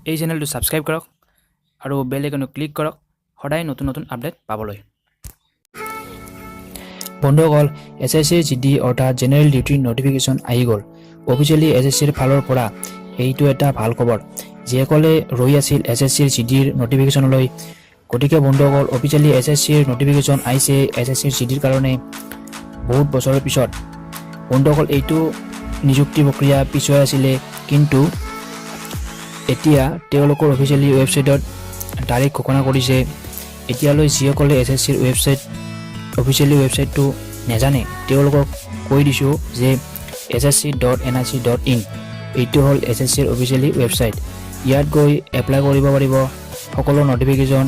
এই চেনেলটো সাবস্ক্ৰাইব কৰক আৰু বেল আইকনত ক্লিক কৰক সদায় নতুন নতুন আপডেট পাবলৈ বন্ধুসকল SSC GD অৰ্থাৎ জেনাৰেল ডিউটি নটিফিকেশন আহি গ'ল অফিচিয়ালি SSC ৰ ফালৰ পৰা এইটো এটা ভাল খবৰ যিসকলে ৰৈ আছিল SSC GD ৰ নটিফিকেশনলৈ গতিকে বন্ধুসকল অফিচিয়ালি SSC ৰ নটিফিকেশন আইছে SSC GD ৰ কাৰণে বহুত বছৰৰ পিছত বন্ধুসকল এইটো নিযুক্তি প্ৰক্ৰিয়া পিছুৱাই আছিলে কিন্তু এতিয়া তেওঁলোকৰ অফিচিয়ালি ৱেবছাইটত তাৰিখ ঘোষণা কৰিছে এতিয়ালৈ যিসকলে SSC ৰ অফিচিয়ালি ৱেবছাইটটো নেজানে তেওঁলোকক কৈ দিছো যে ssc.nic.in এইটো হ'ল SSC ৰ অফিচিয়ালি ৱেবছাইট ইয়াত গৈ এপ্লাই কৰিব পাৰিব সকলো নটিফিকেশন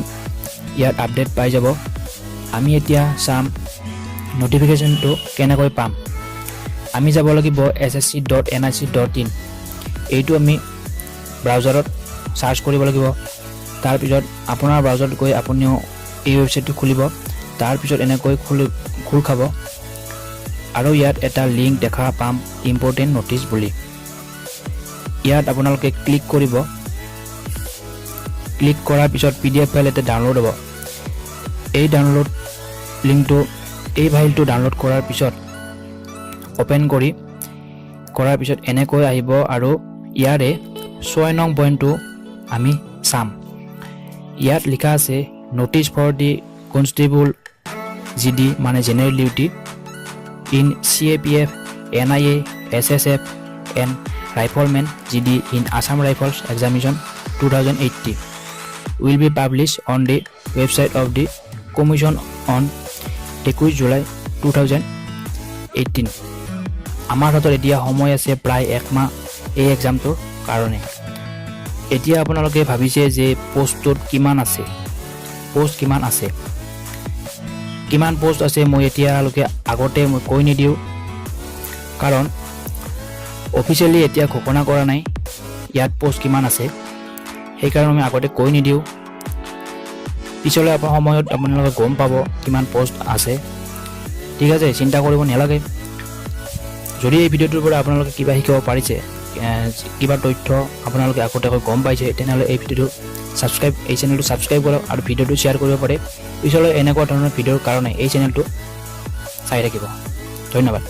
ইয়াত আপডেট পাই যাব আমি এতিয়া চাম নটিফিকেশনটো কেনেকৈ পাম আমি যাব লাগিব ssc.nic.in এইটো আমি ব্ৰাউজাৰত সাৰ্চ কৰিব লাগিব তাৰ পিছত আপোনাৰ ব্ৰাউজাৰত গৈ আপুনিও এই ৱেবছাইটটো খুলিব তাৰ পিছত এনেকৈ খোল খাব আৰু ইয়াত এটা লিংক দেখা পাম ইম্পৰ্টেন্ট নোটিছ বুলি ইয়াত আপোনালোকে ক্লিক কৰিব ক্লিক কৰাৰ পিছত PDF ফাইল এটা ডাউনলোড হ'ব এই ডাউনলোড লিংকটো এই ফাইলটো ডাউনলোড কৰাৰ পিছত ওপেন কৰাৰ পিছত এনেকৈ আহিব আৰু ইয়াৰে 6 নং পইণ্টটো আমি চাম ইয়াত লিখা আছে notice for the ConsTable GD মানে general duty in CAPF NIA SSF and Rifleman GD in Assam Rifles Examination 2080 will be published on the website of the Commission on 21 July 2018 আমাৰ হাতত এতিয়া সময় আছে প্ৰায় এক মাহ এই এক্সামটোৰ কাৰণে এতিয়া আপোনালোকে ভাবিছে যে পোষ্টত কিমান আছে কিমান পোষ্ট আছে মই এতিয়ালৈকে আগতে মই কৈ নিদিওঁ কাৰণ অফিচিয়ালি এতিয়া ঘোষণা কৰা নাই ইয়াত পোষ্ট কিমান আছে সেইকাৰণে মই আগতে কৈ নিদিওঁ পিছলৈ সময়ত আপোনালোকে গম পাব কিমান পোষ্ট আছে ঠিক আছে চিন্তা কৰিব নালাগে যদি এই ভিডিঅ'টোৰ পৰা আপোনালোকে কিবা শিকিব পাৰিছে কিবা তথ্য আপোনালোকে আগতেকৈ গম পাইছে তেনেহ'লে এই ভিডিঅ'টো এই চেনেলটো সাবস্ক্ৰাইব কৰক আৰু ভিডিঅ'টো শ্বেয়াৰ কৰিব পাৰে পিছলৈ এনেকুৱা ধৰণৰ ভিডিঅ'ৰ কাৰণে এই চেনেলটো চাই ৰাখিব ধন্যবাদ